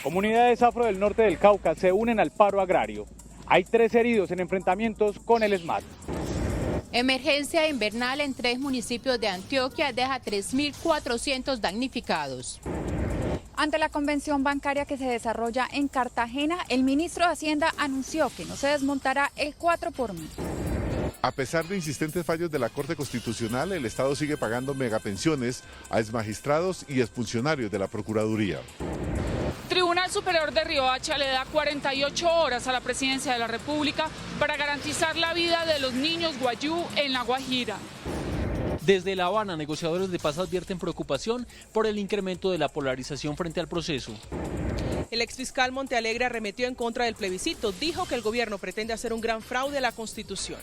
Comunidades afro del norte del Cauca se unen al paro agrario. Hay 3 heridos en enfrentamientos con el ESMAD. Emergencia invernal en 3 municipios de Antioquia deja 3.400 damnificados. Ante la convención bancaria que se desarrolla en Cartagena, el ministro de Hacienda anunció que no se desmontará el 4 por 1000. A pesar de insistentes fallos de la Corte Constitucional, el Estado sigue pagando megapensiones a exmagistrados y exfuncionarios de la Procuraduría. Tribunal Superior de Riohacha le da 48 horas a la Presidencia de la República para garantizar la vida de los niños guayú en La Guajira. Desde La Habana, negociadores de paz advierten preocupación por el incremento de la polarización frente al proceso. El exfiscal Montealegre arremetió en contra del plebiscito, dijo que el gobierno pretende hacer un gran fraude a la Constitución.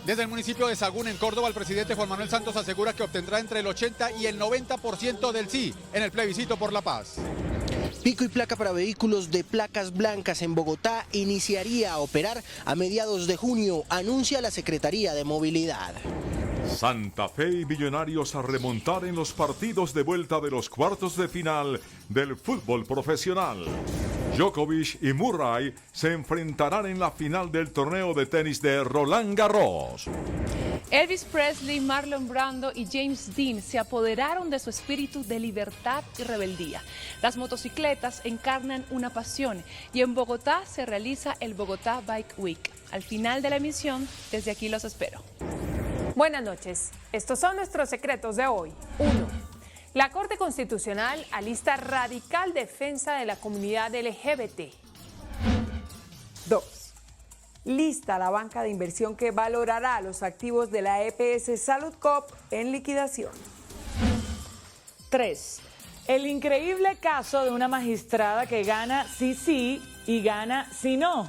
Desde el municipio de Sagún, en Córdoba, el presidente Juan Manuel Santos asegura que obtendrá entre el 80 y el 90% del sí en el plebiscito por la paz. Pico y placa para vehículos de placas blancas en Bogotá iniciaría a operar a mediados de junio, anuncia la Secretaría de Movilidad. Santa Fe y Millonarios a remontar en los partidos de vuelta de los cuartos de final del fútbol profesional. Djokovic y Murray se enfrentarán en la final del torneo de tenis de Roland Garros. Elvis Presley, Marlon Brando y James Dean se apoderaron de su espíritu de libertad y rebeldía. Las motocicletas encarnan una pasión y en Bogotá se realiza el Bogotá Bike Week. Al final de la emisión, desde aquí los espero. Buenas noches. Estos son nuestros secretos de hoy. 1. La Corte Constitucional alista radical defensa de la comunidad LGBT. 2. Lista la banca de inversión que valorará los activos de la EPS Salud Coop en liquidación. 3. El increíble caso de una magistrada que gana sí y gana sí no.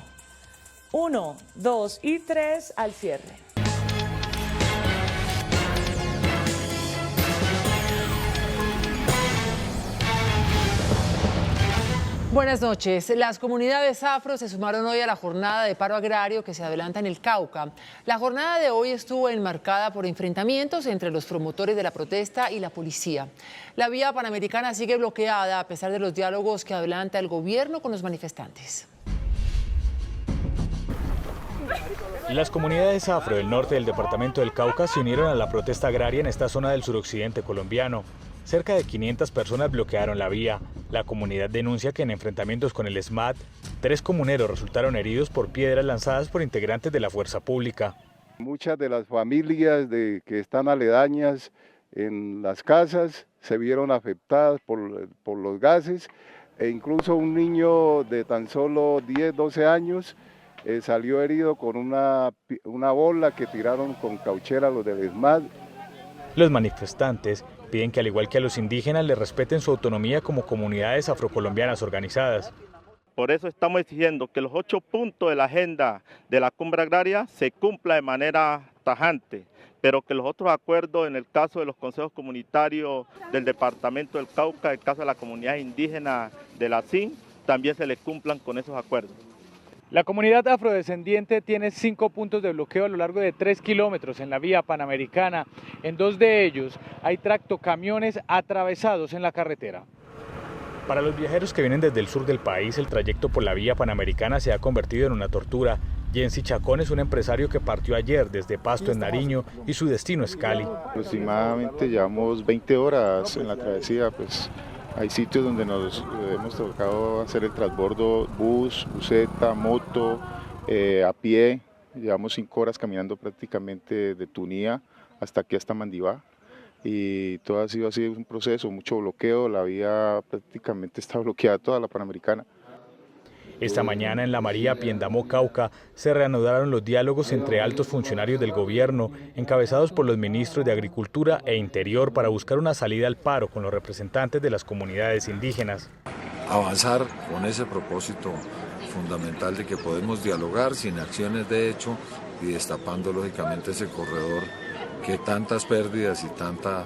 1, 2 y 3 al cierre. Buenas noches. Las comunidades afro se sumaron hoy a la jornada de paro agrario que se adelanta en el Cauca. La jornada de hoy estuvo enmarcada por enfrentamientos entre los promotores de la protesta y la policía. La vía panamericana sigue bloqueada a pesar de los diálogos que adelanta el gobierno con los manifestantes. Las comunidades afro del norte del departamento del Cauca se unieron a la protesta agraria en esta zona del suroccidente colombiano. Cerca de 500 personas bloquearon la vía. La comunidad denuncia que en enfrentamientos con el ESMAD, 3 comuneros resultaron heridos por piedras lanzadas por integrantes de la fuerza pública. Muchas de las familias que están aledañas en las casas se vieron afectadas por los gases e incluso un niño de tan solo 10, 12 años salió herido con una bola que tiraron con cauchera los del ESMAD. Los manifestantes piden que al igual que a los indígenas les respeten su autonomía como comunidades afrocolombianas organizadas. Por eso estamos exigiendo que los 8 puntos de la agenda de la cumbre agraria se cumpla de manera tajante, pero que los otros acuerdos, en el caso de los consejos comunitarios del departamento del Cauca, en el caso de la comunidad indígena de la CIN, también se les cumplan con esos acuerdos. La comunidad afrodescendiente tiene 5 puntos de bloqueo a lo largo de 3 kilómetros en la vía panamericana. En 2 de ellos hay tractocamiones atravesados en la carretera. Para los viajeros que vienen desde el sur del país, el trayecto por la vía panamericana se ha convertido en una tortura. Jensi Chacón es un empresario que partió ayer desde Pasto en Nariño y su destino es Cali. Aproximadamente llevamos 20 horas en la travesía, pues hay sitios donde nos hemos tocado hacer el transbordo bus, buseta, moto, a pie. Llevamos 5 horas caminando prácticamente de Tunía hasta aquí, hasta Mandibá. Y todo ha sido así un proceso, mucho bloqueo, la vía prácticamente está bloqueada toda la Panamericana. Esta mañana en la María Piendamó, Cauca, se reanudaron los diálogos entre altos funcionarios del gobierno, encabezados por los ministros de Agricultura e Interior, para buscar una salida al paro con los representantes de las comunidades indígenas. Avanzar con ese propósito fundamental de que podemos dialogar sin acciones de hecho y destapando lógicamente ese corredor que tantas pérdidas y tanta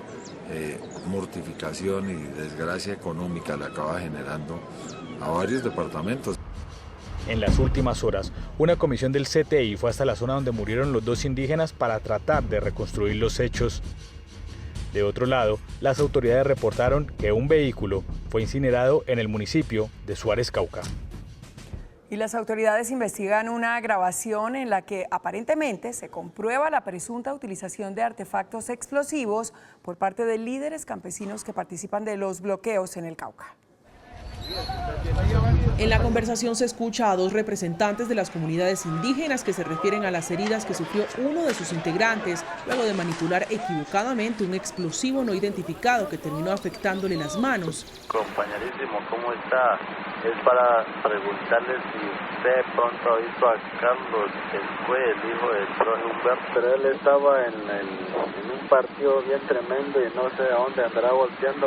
mortificación y desgracia económica le acaba generando a varios departamentos. En las últimas horas, una comisión del CTI fue hasta la zona donde murieron los 2 indígenas para tratar de reconstruir los hechos. De otro lado, las autoridades reportaron que un vehículo fue incinerado en el municipio de Suárez, Cauca. Y las autoridades investigan una grabación en la que aparentemente se comprueba la presunta utilización de artefactos explosivos por parte de líderes campesinos que participan de los bloqueos en el Cauca. En la conversación se escucha a dos representantes de las comunidades indígenas que se refieren a las heridas que sufrió uno de sus integrantes luego de manipular equivocadamente un explosivo no identificado que terminó afectándole las manos. Compañerísimo, ¿cómo está? Es para preguntarle si usted de pronto ha visto a Carlos, que fue el hijo del profe Humberto, pero él estaba en un partido bien tremendo y no sé a dónde andará volteando,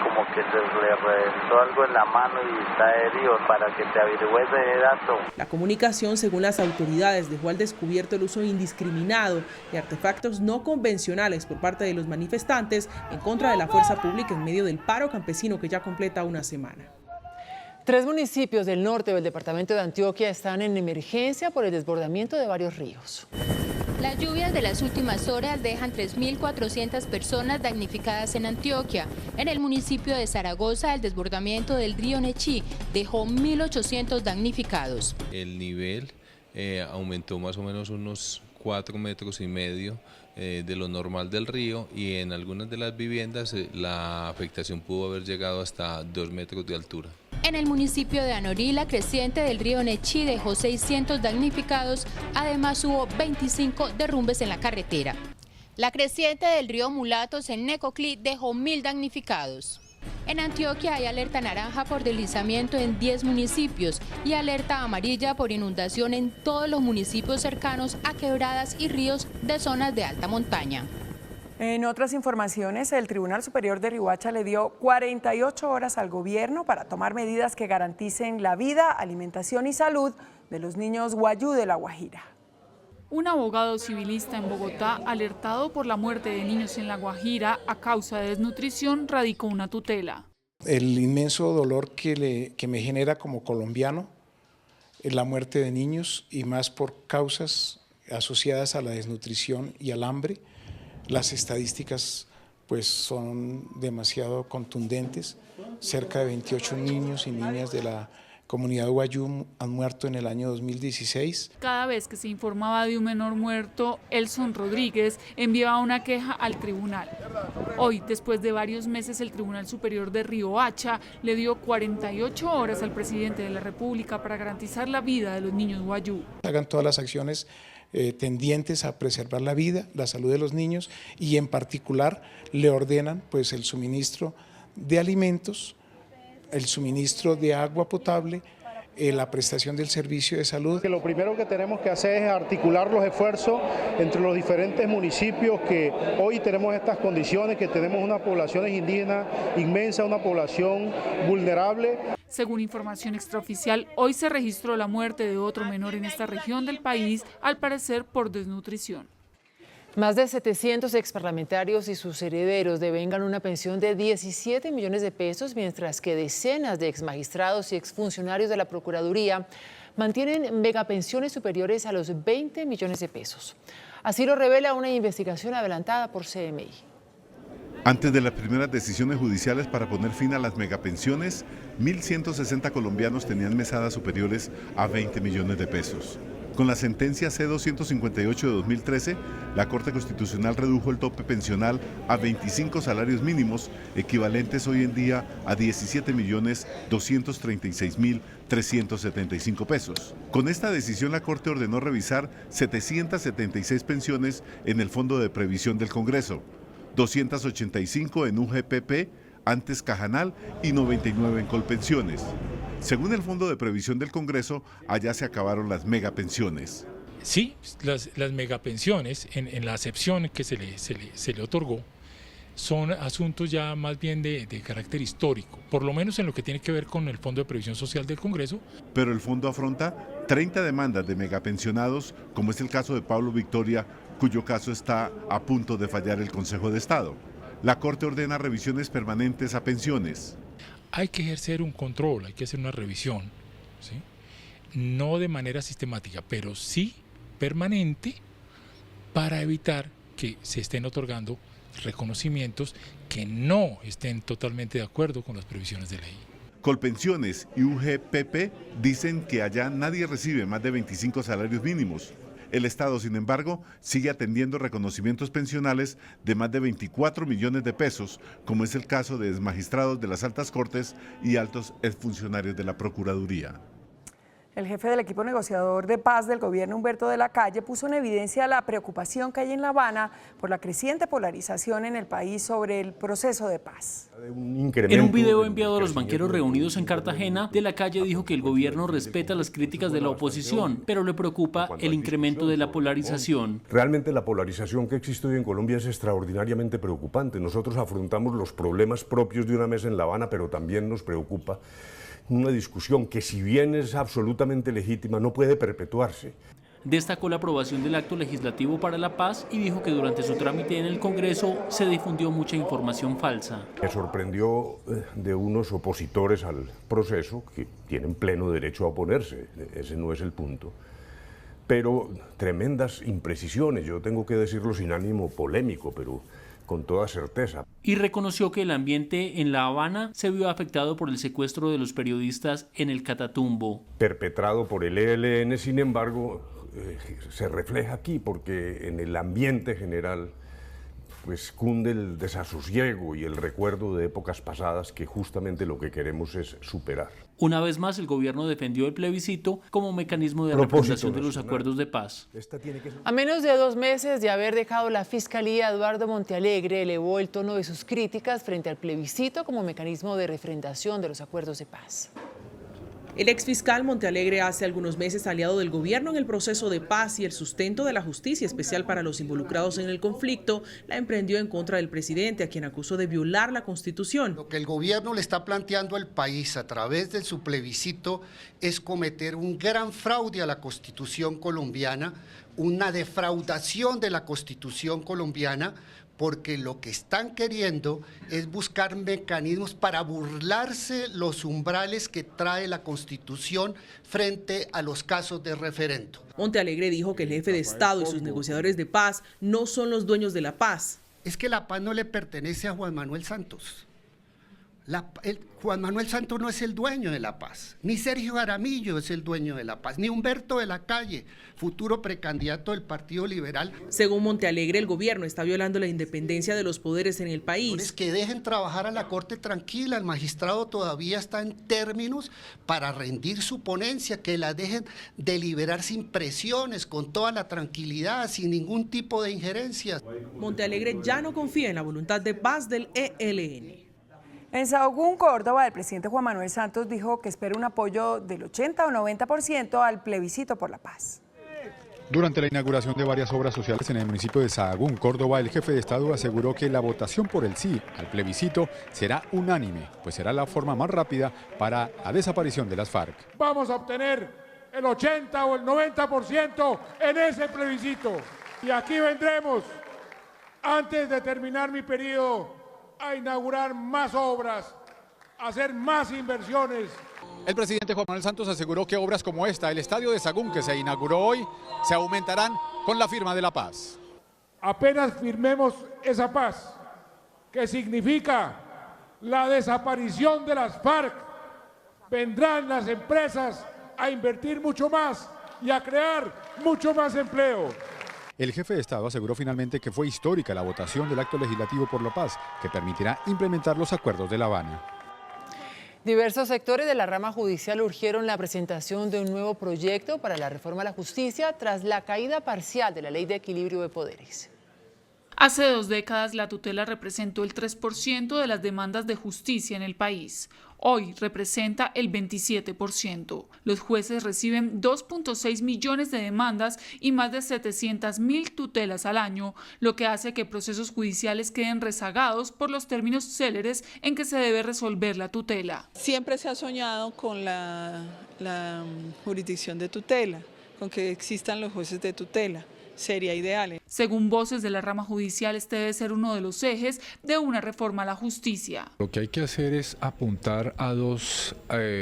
como que se le reventó algo en la mano y está herido, para que te averigüe ese dato. La comunicación, según las autoridades, dejó al descubierto el uso indiscriminado de artefactos no convencionales por parte de los manifestantes en contra de la fuerza pública en medio del paro campesino que ya completa una semana. 3 municipios del norte del departamento de Antioquia están en emergencia por el desbordamiento de varios ríos. Las lluvias de las últimas horas dejan 3.400 personas damnificadas en Antioquia. En el municipio de Zaragoza, el desbordamiento del río Nechí dejó 1.800 damnificados. El nivel aumentó más o menos unos 4,5 metros de lo normal del río, y en algunas de las viviendas la afectación pudo haber llegado hasta 2 metros de altura. En el municipio de Anorí, la creciente del río Nechí dejó 600 damnificados, además hubo 25 derrumbes en la carretera. La creciente del río Mulatos en Necoclí dejó 1.000 damnificados. En Antioquia hay alerta naranja por deslizamiento en 10 municipios y alerta amarilla por inundación en todos los municipios cercanos a quebradas y ríos de zonas de alta montaña. En otras informaciones, el Tribunal Superior de Riohacha le dio 48 horas al gobierno para tomar medidas que garanticen la vida, alimentación y salud de los niños guayú de La Guajira. Un abogado civilista en Bogotá, alertado por la muerte de niños en La Guajira a causa de desnutrición, radicó una tutela. El inmenso dolor que me genera como colombiano la muerte de niños, y más por causas asociadas a la desnutrición y al hambre. Las estadísticas pues son demasiado contundentes. Cerca de 28 niños y niñas de la comunidad guayú han muerto en el año 2016. Cada vez que se informaba de un menor muerto, Elson Rodríguez enviaba una queja al tribunal. Hoy, después de varios meses, el Tribunal Superior de Riohacha le dio 48 horas al presidente de la República para garantizar la vida de los niños guayú. Hagan todas las acciones tendientes a preservar la vida, la salud de los niños, y en particular le ordenan pues el suministro de alimentos, el suministro de agua potable, la prestación del servicio de salud. Lo primero que tenemos que hacer es articular los esfuerzos entre los diferentes municipios que hoy tenemos estas condiciones, que tenemos una población indígena inmensa, una población vulnerable. Según información extraoficial, hoy se registró la muerte de otro menor en esta región del país, al parecer por desnutrición. Más de 700 exparlamentarios y sus herederos devengan una pensión de 17 millones de pesos, mientras que decenas de exmagistrados y exfuncionarios de la Procuraduría mantienen megapensiones superiores a los 20 millones de pesos. Así lo revela una investigación adelantada por CMI. Antes de las primeras decisiones judiciales para poner fin a las megapensiones, 1.160 colombianos tenían mesadas superiores a 20 millones de pesos. Con la sentencia C-258 de 2013, la Corte Constitucional redujo el tope pensional a 25 salarios mínimos, equivalentes hoy en día a 17.236.375 pesos. Con esta decisión, la Corte ordenó revisar 776 pensiones en el Fondo de Previsión del Congreso, 285 en UGPP, antes Cajanal, y 99 en Colpensiones. Según el Fondo de Previsión del Congreso, allá se acabaron las megapensiones. Sí, las megapensiones, en la acepción que se le otorgó, son asuntos ya más bien de carácter histórico, por lo menos en lo que tiene que ver con el Fondo de Previsión Social del Congreso. Pero el fondo afronta 30 demandas de megapensionados, como es el caso de Pablo Victoria, cuyo caso está a punto de fallar el Consejo de Estado. La Corte ordena revisiones permanentes a pensiones. Hay que ejercer un control, hay que hacer una revisión, ¿sí? No de manera sistemática, pero sí permanente, para evitar que se estén otorgando reconocimientos que no estén totalmente de acuerdo con las previsiones de ley. Colpensiones y UGPP dicen que allá nadie recibe más de 25 salarios mínimos. El Estado, sin embargo, sigue atendiendo reconocimientos pensionales de más de 24 millones de pesos, como es el caso de exmagistrados de las altas cortes y altos exfuncionarios de la Procuraduría. El jefe del equipo negociador de paz del gobierno, Humberto de la Calle, puso en evidencia la preocupación que hay en La Habana por la creciente polarización en el país sobre el proceso de paz. En un video enviado a los banqueros reunidos en Cartagena, de la Calle dijo que el gobierno respeta las críticas de la oposición, pero le preocupa el incremento de la polarización. Realmente la polarización que existe hoy en Colombia es extraordinariamente preocupante. Nosotros afrontamos los problemas propios de una mesa en La Habana, pero también nos preocupa una discusión que, si bien es absolutamente legítima, no puede perpetuarse. Destacó la aprobación del acto legislativo para la paz y dijo que durante su trámite en el Congreso se difundió mucha información falsa. Me sorprendió de unos opositores al proceso que tienen pleno derecho a oponerse, ese no es el punto, pero tremendas imprecisiones, yo tengo que decirlo sin ánimo polémico, pero con toda certeza. Y reconoció que el ambiente en La Habana se vio afectado por el secuestro de los periodistas en el Catatumbo. Perpetrado por el ELN, sin embargo, se refleja aquí porque en el ambiente general pues cunde el desasosiego y el recuerdo de épocas pasadas que justamente lo que queremos es superar. Una vez más, el gobierno defendió el plebiscito como mecanismo de representación de los acuerdos de paz. A menos de 2 meses de haber dejado la Fiscalía, Eduardo Montealegre elevó el tono de sus críticas frente al plebiscito como mecanismo de refrendación de los acuerdos de paz. El exfiscal Montealegre, hace algunos meses aliado del gobierno en el proceso de paz y el sustento de la justicia especial para los involucrados en el conflicto, la emprendió en contra del presidente, a quien acusó de violar la Constitución. Lo que el gobierno le está planteando al país a través de su plebiscito es cometer un gran fraude a la Constitución colombiana, una defraudación de la Constitución colombiana, porque lo que están queriendo es buscar mecanismos para burlarse los umbrales que trae la Constitución frente a los casos de referendo. Montealegre dijo que el jefe de Estado y sus negociadores de paz no son los dueños de la paz. Es que la paz no le pertenece a Juan Manuel Santos. Juan Manuel Santos no es el dueño de la paz, ni Sergio Jaramillo es el dueño de la paz, ni Humberto de la Calle, futuro precandidato del Partido Liberal. Según Montealegre, el gobierno está violando la independencia de los poderes en el país. Que dejen trabajar a la Corte tranquila, el magistrado todavía está en términos para rendir su ponencia, que la dejen deliberar sin presiones, con toda la tranquilidad, sin ningún tipo de injerencias. Montealegre ya no confía en la voluntad de paz del ELN. En Sahagún, Córdoba, el presidente Juan Manuel Santos dijo que espera un apoyo del 80 o 90% al plebiscito por la paz. Durante la inauguración de varias obras sociales en el municipio de Sahagún, Córdoba, el jefe de Estado aseguró que la votación por el sí al plebiscito será unánime, pues será la forma más rápida para la desaparición de las FARC. Vamos a obtener el 80 o el 90% en ese plebiscito. Y aquí vendremos, antes de terminar mi periodo, a inaugurar más obras, a hacer más inversiones. El presidente Juan Manuel Santos aseguró que obras como esta, el estadio de Sahagún que se inauguró hoy, se aumentarán con la firma de la paz. Apenas firmemos esa paz, que significa la desaparición de las FARC, vendrán las empresas a invertir mucho más y a crear mucho más empleo. El jefe de Estado aseguró finalmente que fue histórica la votación del acto legislativo por la paz, que permitirá implementar los acuerdos de La Habana. Diversos sectores de la rama judicial urgieron la presentación de un nuevo proyecto para la reforma a la justicia tras la caída parcial de la Ley de Equilibrio de Poderes. Hace 2 décadas la tutela representó el 3% de las demandas de justicia en el país. Hoy representa el 27%. Los jueces reciben 2.6 millones de demandas y más de 700.000 tutelas al año, lo que hace que procesos judiciales queden rezagados por los términos céleres en que se debe resolver la tutela. Siempre se ha soñado con la jurisdicción de tutela, con que existan los jueces de tutela. sería ideal. Según voces de la rama judicial, este debe ser uno de los ejes de una reforma a la justicia. Lo que hay que hacer es apuntar a dos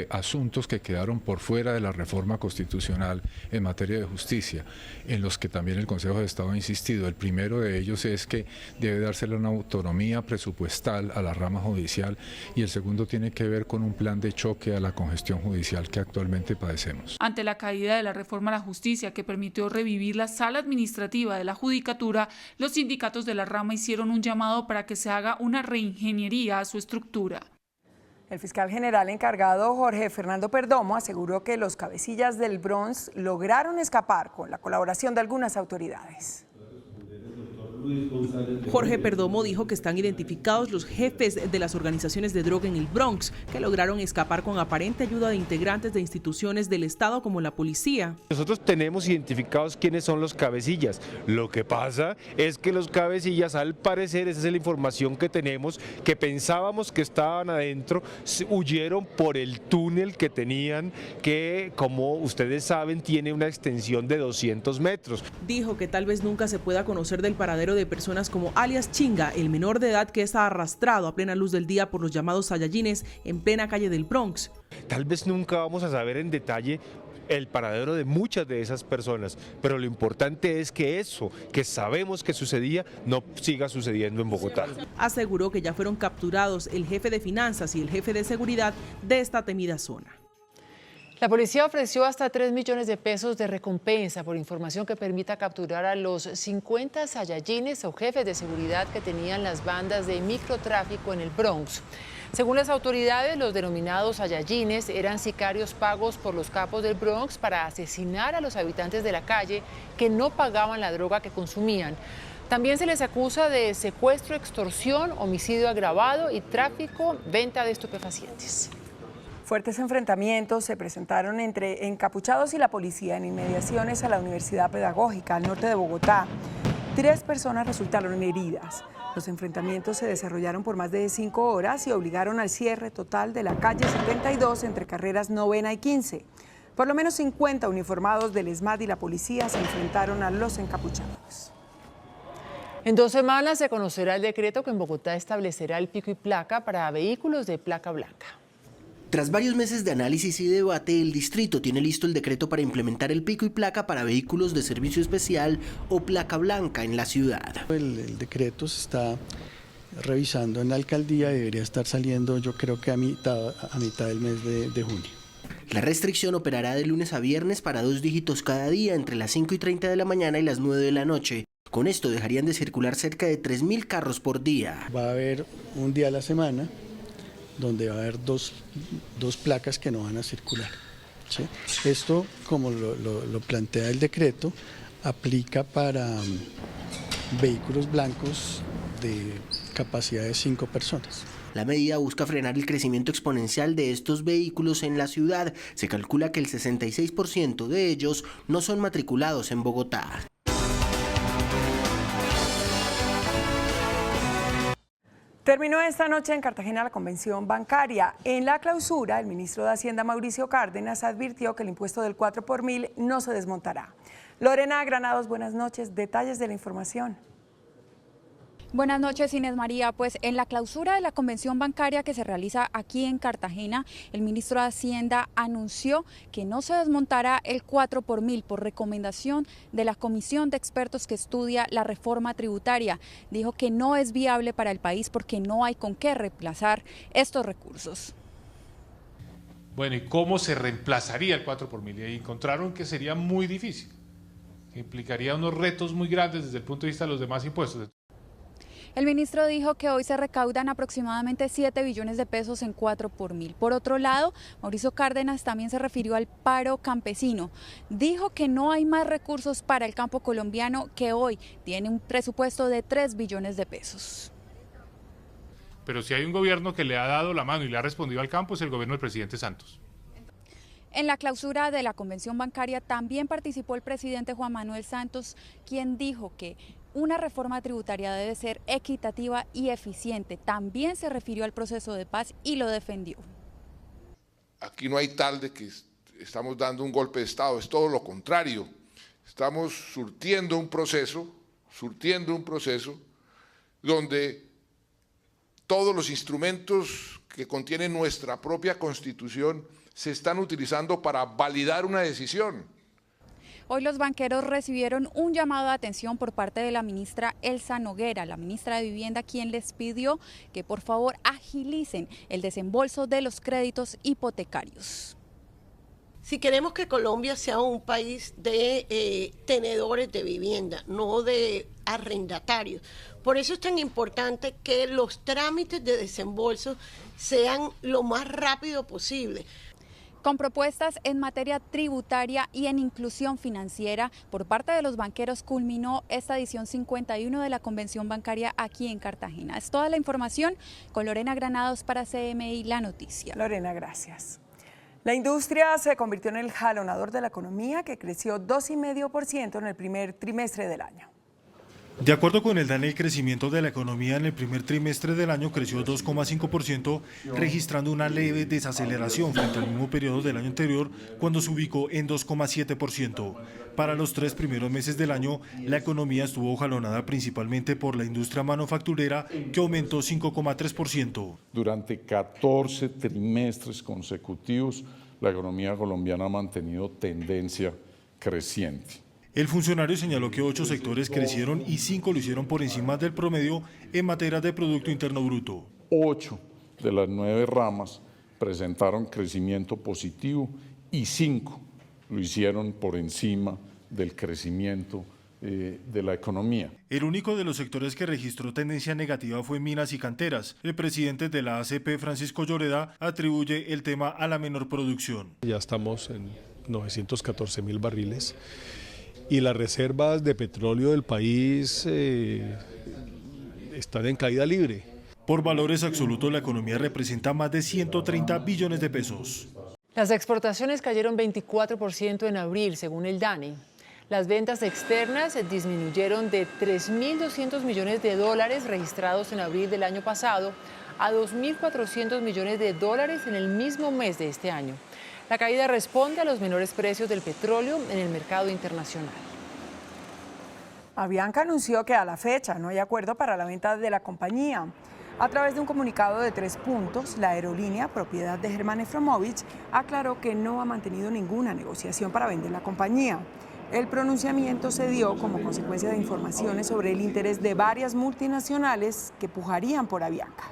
asuntos que quedaron por fuera de la reforma constitucional en materia de justicia, en los que también el Consejo de Estado ha insistido. El primero de ellos es que debe dársele una autonomía presupuestal a la rama judicial, y el segundo tiene que ver con un plan de choque a la congestión judicial que actualmente padecemos. Ante la caída de la reforma a la justicia que permitió revivir la sala administrativa de la judicatura, los sindicatos de la rama hicieron un llamado para que se haga una reingeniería a su estructura. El fiscal general encargado Jorge Fernando Perdomo aseguró que los cabecillas del Bronx lograron escapar con la colaboración de algunas autoridades. Jorge Perdomo dijo que están identificados los jefes de las organizaciones de droga en el Bronx, que lograron escapar con aparente ayuda de integrantes de instituciones del Estado como la policía. Nosotros tenemos identificados quiénes son los cabecillas. Lo que pasa es que los cabecillas, al parecer, esa es la información que tenemos, que pensábamos que estaban adentro, huyeron por el túnel que tenían, que, como ustedes saben, tiene una extensión de 200 metros. Dijo que tal vez nunca se pueda conocer del paradero de personas como alias Chinga, el menor de edad que está arrastrado a plena luz del día por los llamados Saiyajines en plena calle del Bronx. Tal vez nunca vamos a saber en detalle el paradero de muchas de esas personas, pero lo importante es que eso que sabemos que sucedía no siga sucediendo en Bogotá. Aseguró que ya fueron capturados el jefe de finanzas y el jefe de seguridad de esta temida zona. La policía ofreció hasta 3 millones de pesos de recompensa por información que permita capturar a los 50 Saiyajines o jefes de seguridad que tenían las bandas de microtráfico en el Bronx. Según las autoridades, los denominados Saiyajines eran sicarios pagos por los capos del Bronx para asesinar a los habitantes de la calle que no pagaban la droga que consumían. También se les acusa de secuestro, extorsión, homicidio agravado y tráfico, venta de estupefacientes. Fuertes enfrentamientos se presentaron entre encapuchados y la policía en inmediaciones a la Universidad Pedagógica al norte de Bogotá. 3 personas resultaron heridas. Los enfrentamientos se desarrollaron por más de 5 horas y obligaron al cierre total de la calle 72 entre carreras 9ª y 15. Por lo menos 50 uniformados del ESMAD y la policía se enfrentaron a los encapuchados. En 2 semanas se conocerá el decreto que en Bogotá establecerá el pico y placa para vehículos de placa blanca. Tras varios meses de análisis y debate, el distrito tiene listo el decreto para implementar el pico y placa para vehículos de servicio especial o placa blanca en la ciudad. El decreto se está revisando en la alcaldía y debería estar saliendo, yo creo que a mitad del mes de junio. La restricción operará de lunes a viernes para 2 dígitos cada día entre las 5:30 de la mañana y las 9 de la noche. Con esto dejarían de circular cerca de 3.000 carros por día. Va a haber un día a la semana donde va a haber dos placas que no van a circular, ¿sí? Esto, como lo plantea el decreto, aplica para vehículos blancos de capacidad de 5 personas. La medida busca frenar el crecimiento exponencial de estos vehículos en la ciudad. Se calcula que el 66% de ellos no son matriculados en Bogotá. Terminó esta noche en Cartagena la convención bancaria. En la clausura, el ministro de Hacienda, Mauricio Cárdenas, advirtió que el impuesto del 4 por mil no se desmontará. Lorena Granados, buenas noches. Detalles de la información. Buenas noches, Inés María. Pues en la clausura de la convención bancaria que se realiza aquí en Cartagena, el ministro de Hacienda anunció que no se desmontará el 4 por mil por recomendación de la comisión de expertos que estudia la reforma tributaria. Dijo que no es viable para el país porque no hay con qué reemplazar estos recursos. Bueno, ¿y cómo se reemplazaría el 4 por mil? Y encontraron que sería muy difícil, que implicaría unos retos muy grandes desde el punto de vista de los demás impuestos. El ministro dijo que hoy se recaudan aproximadamente 7 billones de pesos en 4 por mil. Por otro lado, Mauricio Cárdenas también se refirió al paro campesino. Dijo que no hay más recursos para el campo colombiano, que hoy tiene un presupuesto de 3 billones de pesos. Pero si hay un gobierno que le ha dado la mano y le ha respondido al campo, es el gobierno del presidente Santos. En la clausura de la convención bancaria también participó el presidente Juan Manuel Santos, quien dijo que una reforma tributaria debe ser equitativa y eficiente. También se refirió al proceso de paz y lo defendió. Aquí no hay tal de que estamos dando un golpe de Estado, es todo lo contrario. Estamos surtiendo un proceso donde todos los instrumentos que contiene nuestra propia Constitución se están utilizando para validar una decisión. Hoy los banqueros recibieron un llamado de atención por parte de la ministra Elsa Noguera, la ministra de Vivienda, quien les pidió que por favor agilicen el desembolso de los créditos hipotecarios. Si queremos que Colombia sea un país de tenedores de vivienda, no de arrendatarios, por eso es tan importante que los trámites de desembolso sean lo más rápido posible. Con propuestas en materia tributaria y en inclusión financiera por parte de los banqueros culminó esta edición 51 de la Convención Bancaria aquí en Cartagena. Es toda la información con Lorena Granados para CMI La Noticia. Lorena, gracias. La industria se convirtió en el jalonador de la economía, que creció 2,5% en el primer trimestre del año. De acuerdo con el DANE, el crecimiento de la economía en el primer trimestre del año creció 2,5%, registrando una leve desaceleración frente al mismo periodo del año anterior, cuando se ubicó en 2,7%. Para los 3 primeros meses del año, la economía estuvo jalonada principalmente por la industria manufacturera, que aumentó 5,3%. Durante 14 trimestres consecutivos, la economía colombiana ha mantenido tendencia creciente. El funcionario señaló que 8 sectores crecieron y 5 lo hicieron por encima del promedio en materia de Producto Interno Bruto. 8 de las 9 ramas presentaron crecimiento positivo y 5 lo hicieron por encima del crecimiento de la economía. El único de los sectores que registró tendencia negativa fue minas y canteras. El presidente de la ACP, Francisco Lloreda, atribuye el tema a la menor producción. Ya estamos en 914.000 barriles. Y las reservas de petróleo del país están en caída libre. Por valores absolutos, la economía representa más de 130 billones de pesos. Las exportaciones cayeron 24% en abril, según el DANE. Las ventas externas disminuyeron de 3.200 millones de dólares registrados en abril del año pasado a 2.400 millones de dólares en el mismo mes de este año. La caída responde a los menores precios del petróleo en el mercado internacional. Avianca anunció que a la fecha no hay acuerdo para la venta de la compañía. A través de un comunicado de 3 puntos, la aerolínea, propiedad de Germán Efromovich, aclaró que no ha mantenido ninguna negociación para vender la compañía. El pronunciamiento se dio como consecuencia de informaciones sobre el interés de varias multinacionales que pujarían por Avianca.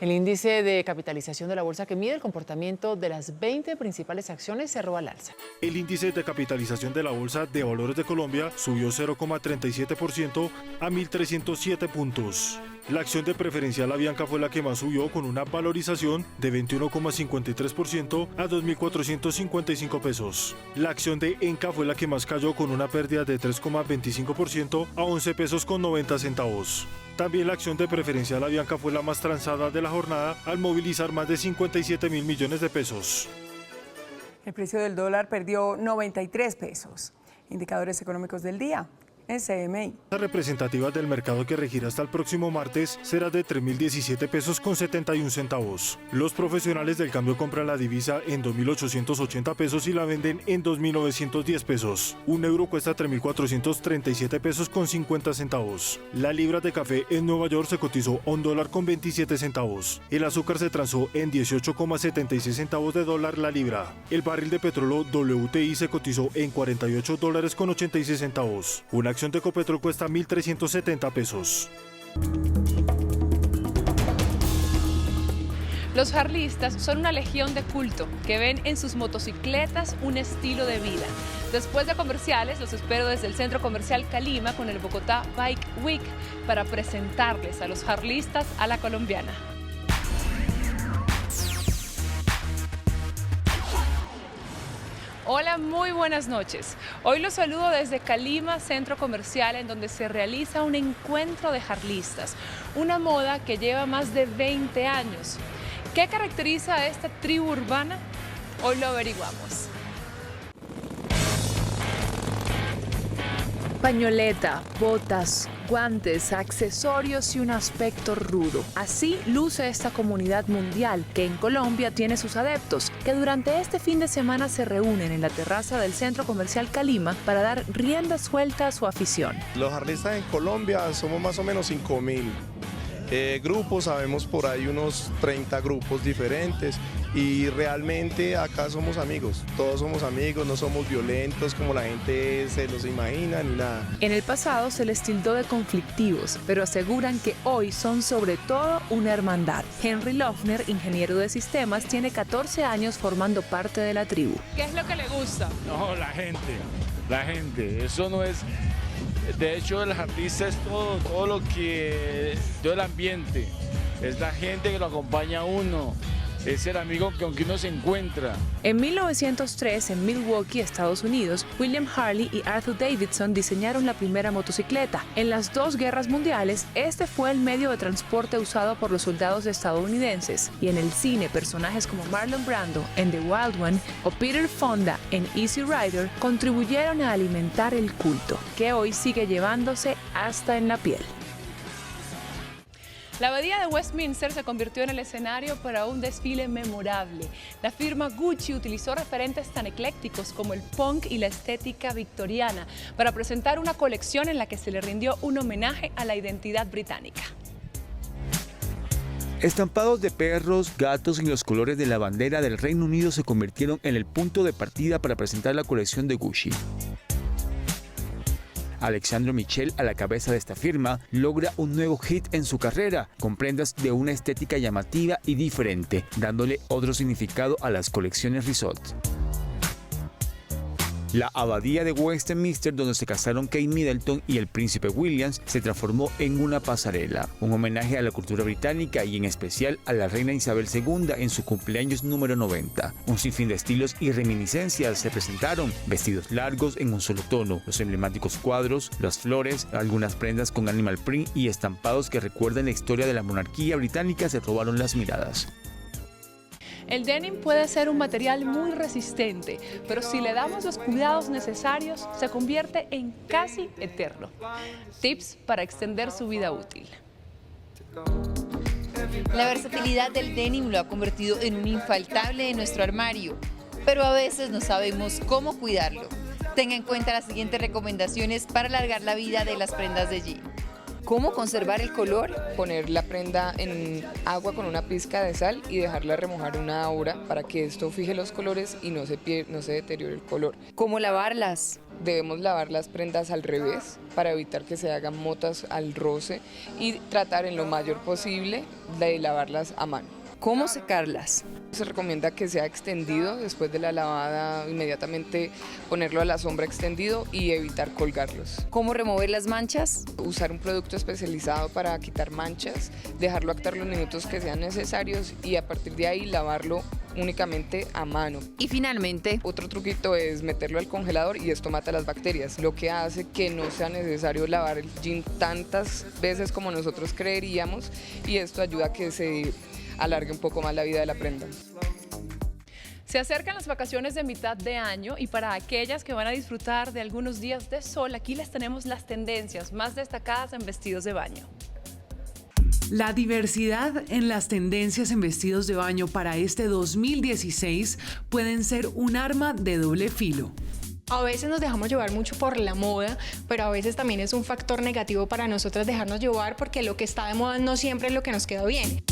El índice de capitalización de la bolsa, que mide el comportamiento de las 20 principales acciones, cerró al alza. El índice de capitalización de la Bolsa de Valores de Colombia subió 0,37% a 1.307 puntos. La acción de Preferencial Avianca fue la que más subió, con una valorización de 21,53% a 2.455 pesos. La acción de Enca fue la que más cayó, con una pérdida de 3,25% a 11 pesos con 90 centavos. También la acción de Preferencial Avianca fue la más transada de la jornada, al movilizar más de 57.000 millones de pesos. El precio del dólar perdió 93 pesos. Indicadores económicos del día en CMI. La representativa del mercado, que regirá hasta el próximo martes, será de 3.017 pesos con 71 centavos. Los profesionales del cambio compran la divisa en 2.880 pesos y la venden en 2.910 pesos. Un euro cuesta 3.437 pesos con 50 centavos. La libra de café en Nueva York se cotizó a $1 con 27 centavos. El azúcar se transó en 18,76 centavos de dólar la libra. El barril de petróleo WTI se cotizó en $48 con 86 centavos. Una acción de Ecopetrol cuesta 1.370 pesos. Los jarlistas son una legión de culto que ven en sus motocicletas un estilo de vida. Después de comerciales, los espero desde el Centro Comercial Calima con el Bogotá Bike Week para presentarles a los jarlistas a la colombiana. Hola, muy buenas noches. Hoy los saludo desde Calima, Centro Comercial, en donde se realiza un encuentro de jarlistas, una moda que lleva más de 20 años. ¿Qué caracteriza a esta tribu urbana? Hoy lo averiguamos. Pañoleta, botas, guantes, accesorios y un aspecto rudo. Así luce esta comunidad mundial que en Colombia tiene sus adeptos, que durante este fin de semana se reúnen en la terraza del Centro Comercial Calima para dar rienda suelta a su afición. Los harlistas en Colombia somos más o menos 5.000 grupos, sabemos por ahí unos 30 grupos diferentes y realmente acá somos amigos, todos somos amigos, no somos violentos como la gente se los imagina ni nada. En el pasado se les tildó de conflictivos, pero aseguran que hoy son sobre todo una hermandad. Henry Lofner, ingeniero de sistemas, tiene 14 años formando parte de la tribu. ¿Qué es lo que le gusta? No, la gente, eso no es... De hecho, el artista es todo lo que... todo el ambiente, es la gente que lo acompaña a uno, es el amigo con quien uno se encuentra. En 1903, en Milwaukee, Estados Unidos, William Harley y Arthur Davidson diseñaron la primera motocicleta. En las dos guerras mundiales, este fue el medio de transporte usado por los soldados estadounidenses. Y en el cine, personajes como Marlon Brando en The Wild One o Peter Fonda en Easy Rider contribuyeron a alimentar el culto, que hoy sigue llevándose hasta en la piel. La abadía de Westminster se convirtió en el escenario para un desfile memorable. La firma Gucci utilizó referentes tan eclécticos como el punk y la estética victoriana para presentar una colección en la que se le rindió un homenaje a la identidad británica. Estampados de perros, gatos y los colores de la bandera del Reino Unido se convirtieron en el punto de partida para presentar la colección de Gucci. Alexandre Michel, a la cabeza de esta firma, logra un nuevo hit en su carrera, con prendas de una estética llamativa y diferente, dándole otro significado a las colecciones Resort. La abadía de Westminster, donde se casaron Kate Middleton y el príncipe William, se transformó en una pasarela, un homenaje a la cultura británica y en especial a la reina Isabel II en su cumpleaños número 90. Un sinfín de estilos y reminiscencias se presentaron, vestidos largos en un solo tono, los emblemáticos cuadros, las flores, algunas prendas con animal print y estampados que recuerdan la historia de la monarquía británica se robaron las miradas. El denim puede ser un material muy resistente, pero si le damos los cuidados necesarios, se convierte en casi eterno. Tips para extender su vida útil. La versatilidad del denim lo ha convertido en un infaltable de nuestro armario, pero a veces no sabemos cómo cuidarlo. Tenga en cuenta las siguientes recomendaciones para alargar la vida de las prendas de jean. ¿Cómo conservar el color? Poner la prenda en agua con una pizca de sal y dejarla remojar 1 hora para que esto fije los colores y no se deteriore el color. ¿Cómo lavarlas? Debemos lavar las prendas al revés para evitar que se hagan motas al roce y tratar en lo mayor posible de lavarlas a mano. ¿Cómo secarlas? Se recomienda que sea extendido después de la lavada, inmediatamente ponerlo a la sombra extendido y evitar colgarlos. ¿Cómo remover las manchas? Usar un producto especializado para quitar manchas, dejarlo actuar los minutos que sean necesarios y a partir de ahí lavarlo únicamente a mano. Y finalmente, otro truquito es meterlo al congelador y esto mata las bacterias, lo que hace que no sea necesario lavar el jean tantas veces como nosotros creeríamos y esto ayuda a que se alargue un poco más la vida de la prenda. Se acercan las vacaciones de mitad de año y para aquellas que van a disfrutar de algunos días de sol, aquí les tenemos las tendencias más destacadas en vestidos de baño. La diversidad en las tendencias en vestidos de baño para este 2016 pueden ser un arma de doble filo. A veces nos dejamos llevar mucho por la moda, pero a veces también es un factor negativo para nosotras dejarnos llevar porque lo que está de moda no siempre es lo que nos queda bien.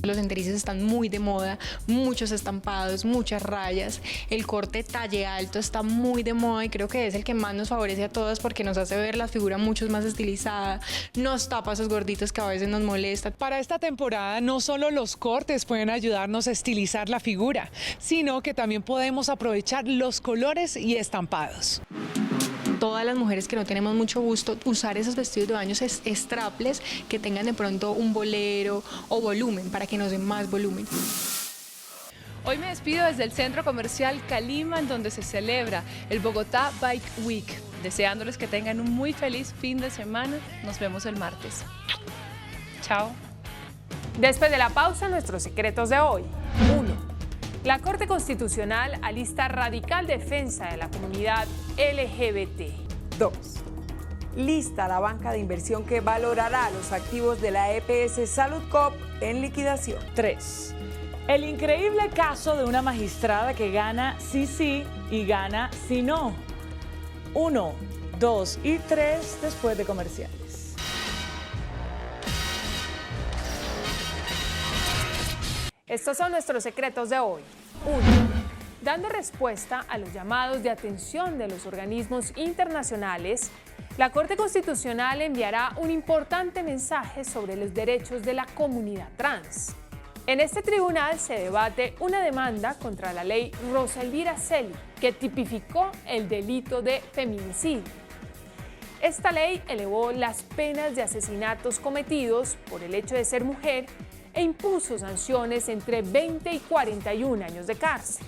Los enterizos están muy de moda, muchos estampados, muchas rayas. El corte talle alto está muy de moda y creo que es el que más nos favorece a todas porque nos hace ver la figura mucho más estilizada, nos tapa esos gorditos que a veces nos molestan. Para esta temporada no solo los cortes pueden ayudarnos a estilizar la figura, sino que también podemos aprovechar los colores y estampados. Todas las mujeres que no tenemos mucho gusto, usar esos vestidos de baño strapless que tengan de pronto un bolero o volumen para que nos den más volumen. Hoy me despido desde el Centro Comercial Calima, en donde se celebra el Bogotá Bike Week. Deseándoles que tengan un muy feliz fin de semana. Nos vemos el martes. Chao. Después de la pausa, nuestros secretos de hoy. 1. La Corte Constitucional alista radical defensa de la comunidad LGBT. 2. lista la banca de inversión que valorará los activos de la EPS Saludcop en liquidación. 3. El increíble caso de una magistrada que gana sí y gana sí no. 1, 2 y 3 después de comerciales. Estos son nuestros secretos de hoy. 1. Dando respuesta a los llamados de atención de los organismos internacionales, la Corte Constitucional enviará un importante mensaje sobre los derechos de la comunidad trans. En este tribunal se debate una demanda contra la ley Rosa Elvira Celi, que tipificó el delito de feminicidio. Esta ley elevó las penas de asesinatos cometidos por el hecho de ser mujer e impuso sanciones entre 20 y 41 años de cárcel.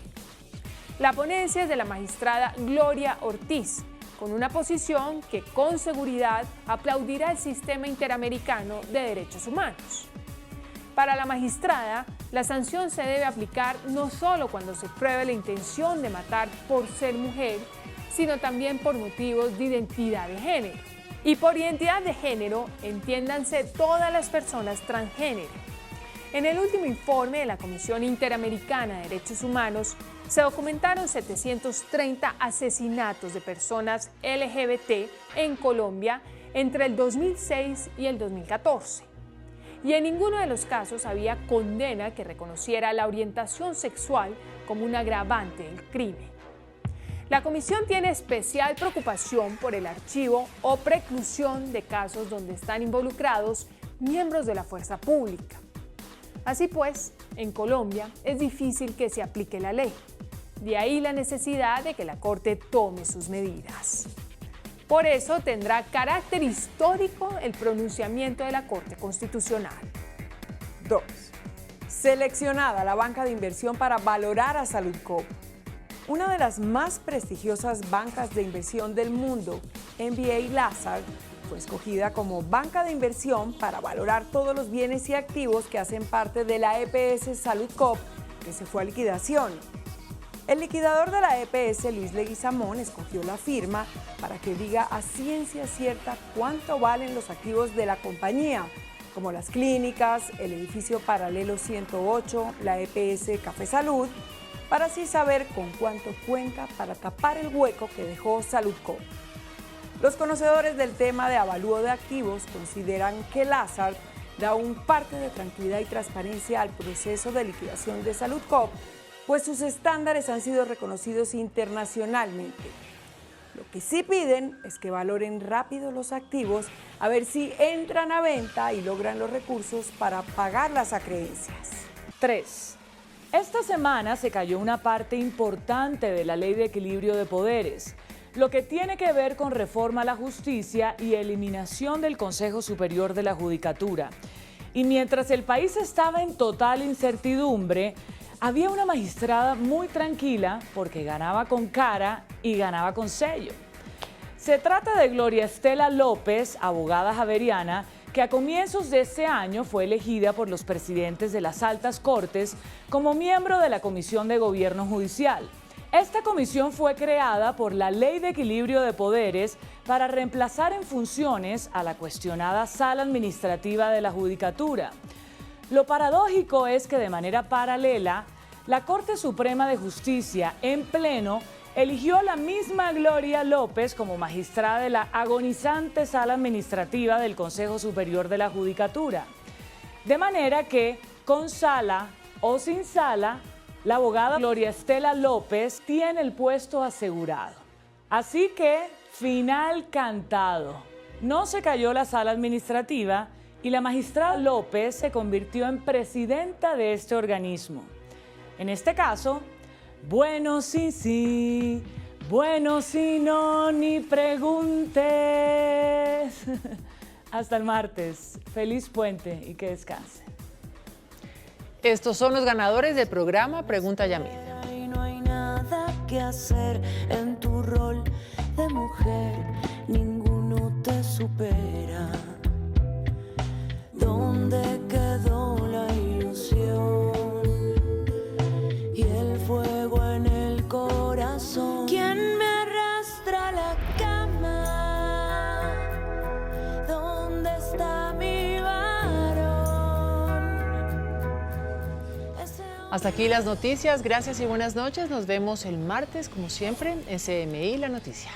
La ponencia es de la magistrada Gloria Ortiz, con una posición que con seguridad aplaudirá el sistema interamericano de derechos humanos. Para la magistrada, la sanción se debe aplicar no solo cuando se pruebe la intención de matar por ser mujer, sino también por motivos de identidad de género. Y por identidad de género, entiéndanse todas las personas transgénero. En el último informe de la Comisión Interamericana de Derechos Humanos, se documentaron 730 asesinatos de personas LGBT en Colombia entre el 2006 y el 2014. Y en ninguno de los casos había condena que reconociera la orientación sexual como un agravante del crimen. La Comisión tiene especial preocupación por el archivo o preclusión de casos donde están involucrados miembros de la fuerza pública. Así pues, en Colombia es difícil que se aplique la ley. De ahí la necesidad de que la Corte tome sus medidas. Por eso tendrá carácter histórico el pronunciamiento de la Corte Constitucional. 2. Seleccionada la banca de inversión para valorar a Saludcop. Una de las más prestigiosas bancas de inversión del mundo, MBA Lazard, fue escogida como banca de inversión para valorar todos los bienes y activos que hacen parte de la EPS Saludcop, que se fue a liquidación. El liquidador de la EPS, Luis Leguizamón, escogió la firma para que diga a ciencia cierta cuánto valen los activos de la compañía, como las clínicas, el edificio paralelo 108, la EPS Café Salud, para así saber con cuánto cuenta para tapar el hueco que dejó Saludcop. Los conocedores del tema de avalúo de activos consideran que Lazard da un parte de tranquilidad y transparencia al proceso de liquidación de Saludcop, pues sus estándares han sido reconocidos internacionalmente. Lo que sí piden es que valoren rápido los activos a ver si entran a venta y logran los recursos para pagar las acreencias. 3. Esta semana se cayó una parte importante de la Ley de Equilibrio de Poderes, lo que tiene que ver con reforma a la justicia y eliminación del Consejo Superior de la Judicatura. Y mientras el país estaba en total incertidumbre, había una magistrada muy tranquila porque ganaba con cara y ganaba con sello. Se trata de Gloria Estela López, abogada javeriana, que a comienzos de este año fue elegida por los presidentes de las altas cortes como miembro de la Comisión de Gobierno Judicial. Esta comisión fue creada por la Ley de Equilibrio de Poderes para reemplazar en funciones a la cuestionada Sala Administrativa de la Judicatura. Lo paradójico es que de manera paralela, la Corte Suprema de Justicia en pleno eligió a la misma Gloria López como magistrada de la agonizante Sala Administrativa del Consejo Superior de la Judicatura. De manera que, con sala o sin sala, la abogada Gloria Estela López tiene el puesto asegurado. Así que, final cantado. No se cayó la Sala Administrativa y la magistrada López se convirtió en presidenta de este organismo. En este caso, bueno sí, sí, bueno si no, ni preguntes. Hasta el martes. Feliz puente y que descanse. Estos son los ganadores del programa Pregunta Yamil. No hay nada que hacer en tu rol de mujer, ninguno te supera. ¿Dónde quedó la ilusión y el fuego en el corazón? ¿Quién me arrastra a la cama Hasta aquí las noticias, gracias y buenas noches. Nos vemos el martes, como siempre, en CMI La Noticia.